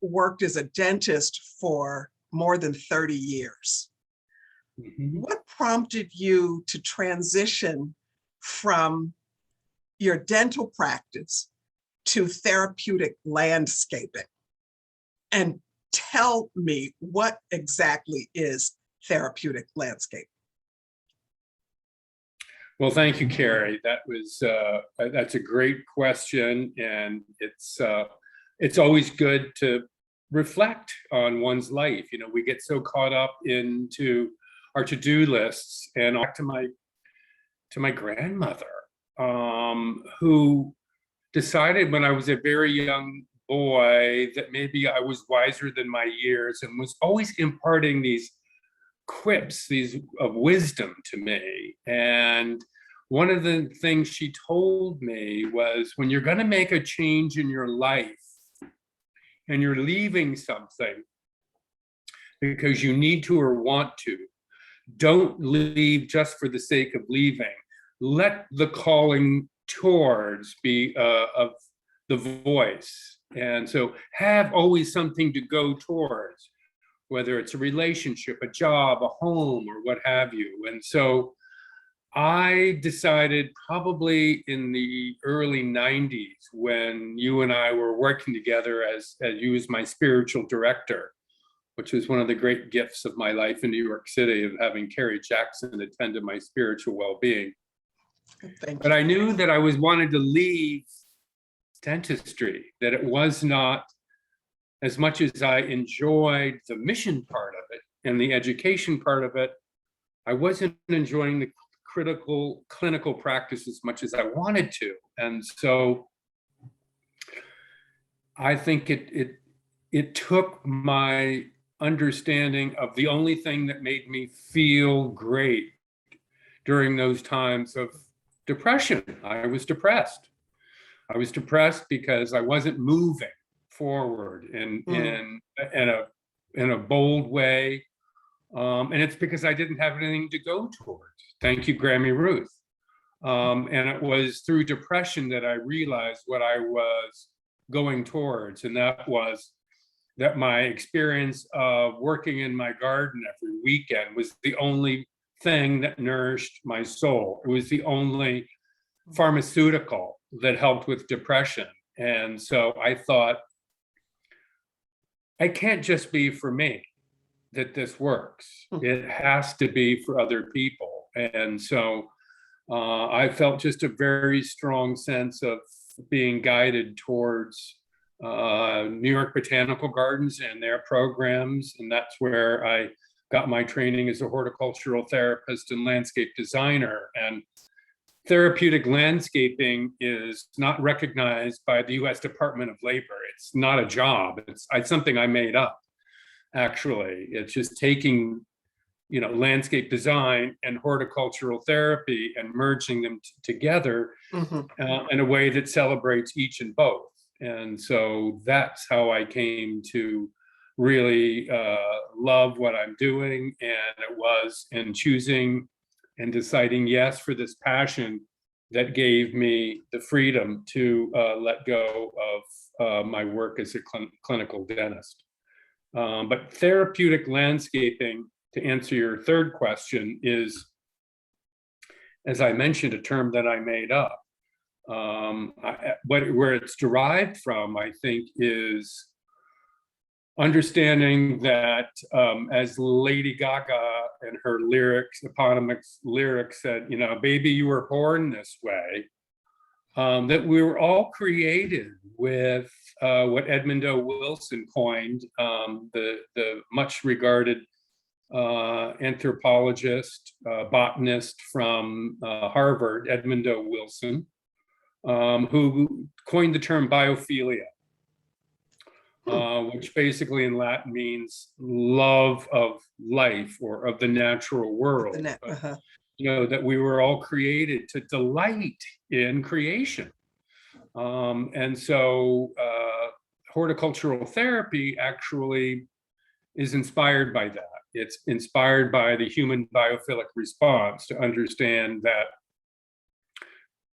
worked as a dentist for more than 30 years. Mhm. What prompted you to transition from your dental practice to therapeutic landscaping? And tell me, what exactly is therapeutic landscape? Well, thank you, Carrie. That's a great question, and it's always good to reflect on one's life. You know, we get so caught up into our to-do lists, and back to my grandmother, who decided when I was a very young boy that maybe I was wiser than my years, and was always imparting these quips, these of wisdom to me. And one of the things she told me was, when you're going to make a change in your life and you're leaving something because you need to or want to, don't leave just for the sake of leaving. Let the calling towards be of the voice. And so have always something to go towards, whether it's a relationship, a job, a home, or what have you. And so I decided, probably in the early 90s, when you and I were working together as you as my spiritual director, which was one of the great gifts of my life in New York City, of having Carrie Jackson attend to my spiritual well-being. But I knew that I wanted to leave dentistry, that it was not, as much as I enjoyed the mission part of it and the education part of it, I wasn't enjoying the critical clinical practice as much as I wanted to. And so I think it took my understanding of the only thing that made me feel great during those times of depression. I was depressed. I was depressed because I wasn't moving forward in a bold way. And it's because I didn't have anything to go towards. Thank you, Grammy Ruth. And it was through depression that I realized what I was going towards. And that was that my experience of working in my garden every weekend was the only thing that nourished my soul. It was the only pharmaceutical that helped with depression. And so I thought, it can't just be for me that this works. It has to be for other people. And so I felt just a very strong sense of being guided towards New York Botanical Gardens and their programs. And that's where I got my training as a horticultural therapist and landscape designer. And therapeutic landscaping is not recognized by the US Department of Labor. It's not a job. It's something I made up, actually. It's just taking, you know, landscape design and horticultural therapy and merging them together in a way that celebrates each and both. And so that's how I came to really love what I'm doing. And it was in choosing and deciding yes for this passion that gave me the freedom to let go of my work as a clinical dentist. But therapeutic landscaping, to answer your third question, is, as I mentioned, a term that I made up. Where it's derived from, I think, is understanding that, as Lady Gaga in her eponymous lyrics said, you know, baby, you were born this way, that we were all created with what Edmund O. Wilson coined, the much regarded anthropologist, botanist from Harvard, Edmund O. Wilson, who coined the term biophilia, which basically in Latin means love of life or of the natural world. You know, that we were all created to delight in creation. And so horticultural therapy actually is inspired by that. It's inspired by the human biophilic response, to understand that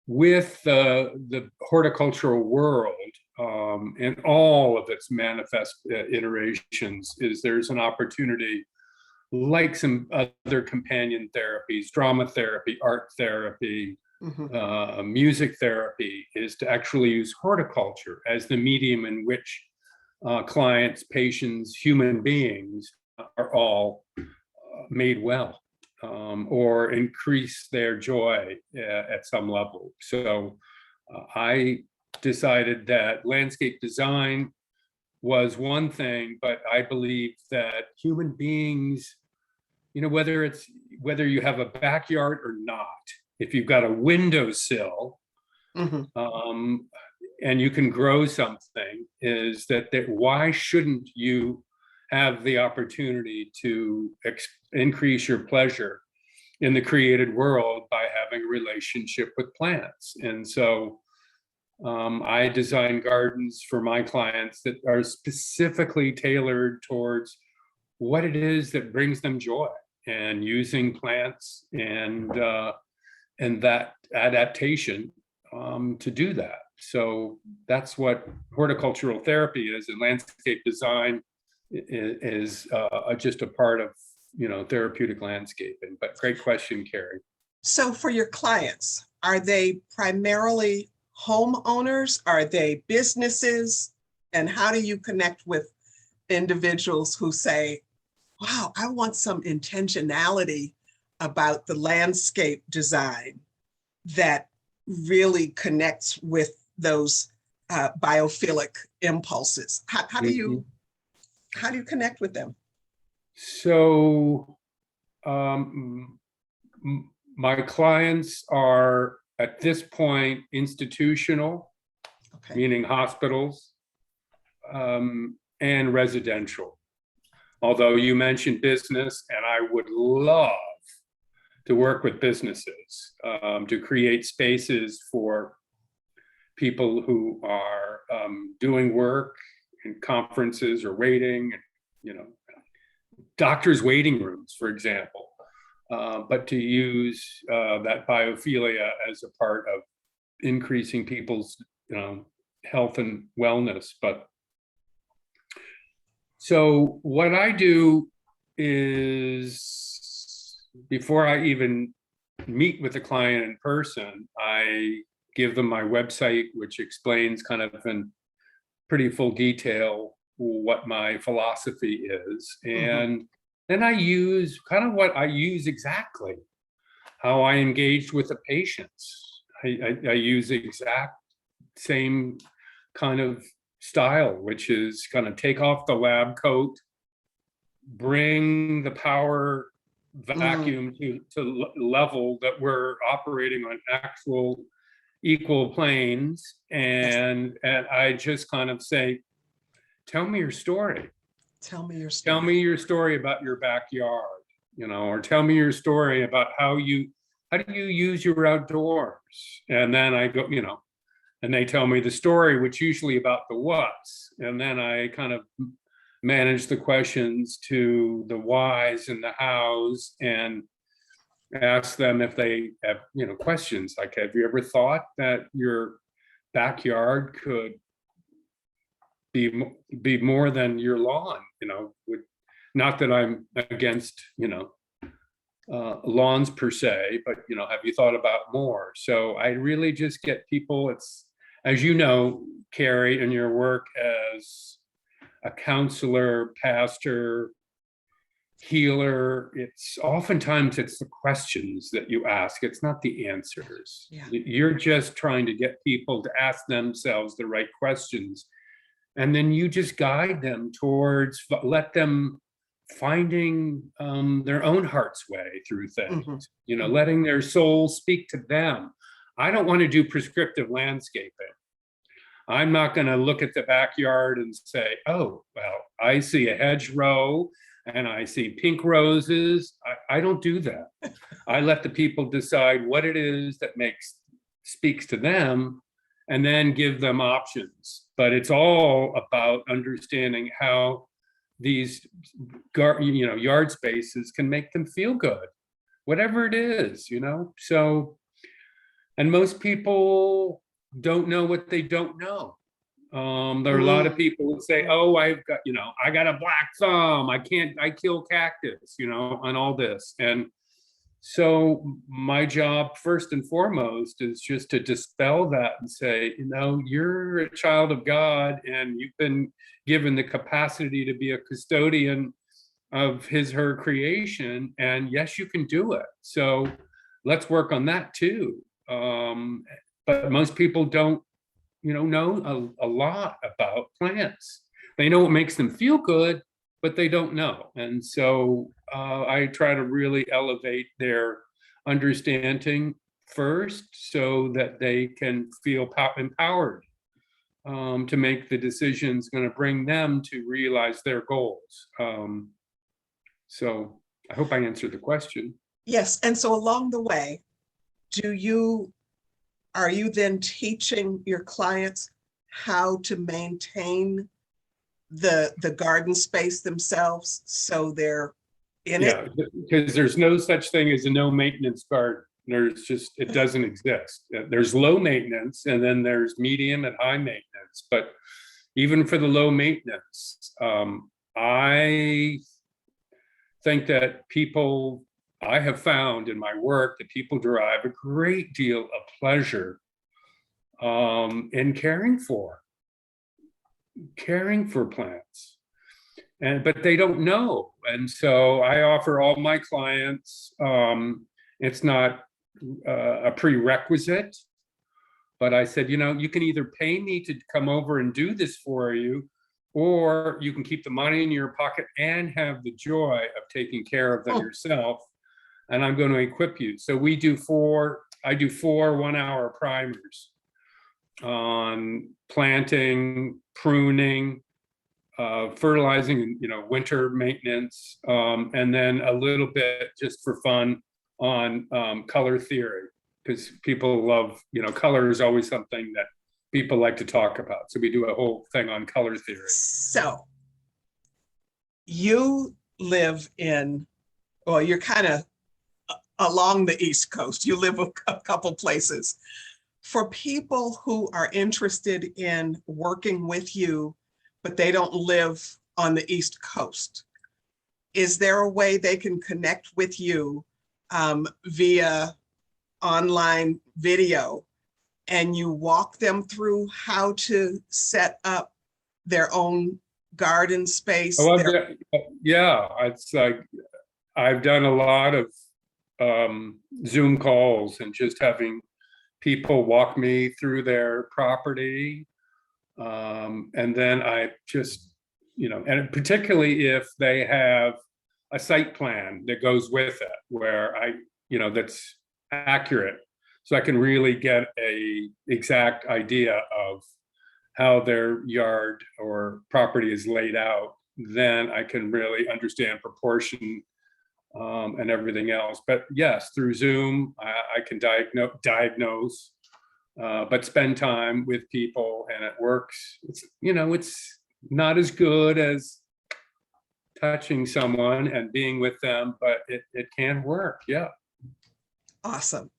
with the horticultural world, in all of its manifest iterations, is there's an opportunity, like some other companion therapies, drama therapy, art therapy, music therapy, is to actually use horticulture as the medium in which clients, patients, human beings are all made well, or increase their joy at some level. So I decided that landscape design was one thing, but I believe that human beings, whether you have a backyard or not, if you've got a windowsill, and you can grow something, is that why shouldn't you have the opportunity to increase your pleasure in the created world by having a relationship with plants? And so I design gardens for my clients that are specifically tailored towards what it is that brings them joy, and using plants and that adaptation to do that. So that's what horticultural therapy is, and landscape design is just a part of therapeutic landscaping. But great question, Carrie. So for your clients, are they primarily homeowners? Are they businesses? And how do you connect with individuals who say, wow, I want some intentionality about the landscape design that really connects with those biophilic impulses? How do you connect with them? So my clients are at this point institutional, meaning hospitals, and residential. Although you mentioned business, and I would love to work with businesses to create spaces for people who are doing work in conferences or waiting, doctors' waiting rooms, for example, but to use that biophilia as a part of increasing people's health and wellness. But so what I do is, before I even meet with the client in person, I give them my website, which explains kind of in pretty full detail what my philosophy is. And then I use kind of what I use exactly, how I engaged with the patients. I use the exact same kind of style, which is kind of take off the lab coat, bring the power vacuum to level that we're operating on actual equal planes, and I just kind of say, tell me your story. Tell me your story. Tell me your story about your backyard, or tell me your story about how do you use your outdoors? And then I go, and they tell me the story, which usually about the what's, and then I kind of manage the questions to the whys and the hows, and ask them if they have, questions like, have you ever thought that your backyard could be more than your lawn? Not that I'm against, lawns per se, but, have you thought about more? So I really just get people, it's, as you know, Carrie, in your work as a counselor, pastor, healer, it's oftentimes it's the questions that you ask, it's not the answers. You're just trying to get people to ask themselves the right questions, and then you just guide them towards, let them finding their own heart's way through things, letting their soul speak to them. I don't want to do prescriptive landscaping. I'm not going to look at the backyard and say, oh, well, I see a hedgerow and I see pink roses. I don't do that. I let the people decide what it is that speaks to them, and then give them options. But it's all about understanding how these yard spaces can make them feel good, whatever it is, So, and most people don't know what they don't know. There are a lot of people who say, oh, I've got, I got a black thumb. I kill cactus, and all this. And so my job, first and foremost, is just to dispel that and say, you're a child of God and you've been given the capacity to be a custodian of her creation. And yes, you can do it. So let's work on that too. But most people don't, know a lot about plants. They know what makes them feel good, but they don't know. And so I try to really elevate their understanding first so that they can feel empowered to make the decisions going to bring them to realize their goals. So I hope I answered the question. Yes, and so along the way, are you then teaching your clients how to maintain the garden space themselves so they're in it? Yeah, because there's no such thing as a no maintenance garden. It doesn't exist. There's low maintenance and then there's medium and high maintenance. But even for the low maintenance, I think that I have found in my work that people derive a great deal of pleasure in caring for plants. But they don't know. And so I offer all my clients, it's not a prerequisite, but I said, you can either pay me to come over and do this for you, or you can keep the money in your pocket and have the joy of taking care of them yourself. And I'm going to equip you. So I do 4 1-hour primers on planting, pruning, fertilizing, winter maintenance, and then a little bit just for fun on color theory, because people love, color is always something that people like to talk about. So we do a whole thing on color theory. So you live you're kind of along the East Coast. You live a couple places. For people who are interested in working with you, but they don't live on the East Coast, is there a way they can connect with you via online video and you walk them through how to set up their own garden space? Yeah, it's like I've done a lot of Zoom calls and just having people walk me through their property. And then I just, and particularly if they have a site plan that goes with it, where that's accurate. So I can really get a exact idea of how their yard or property is laid out. Then I can really understand proportion and everything else. But yes, through Zoom, I can diagnose, but spend time with people and it works. It's not as good as touching someone and being with them, but it can work. Yeah. Awesome.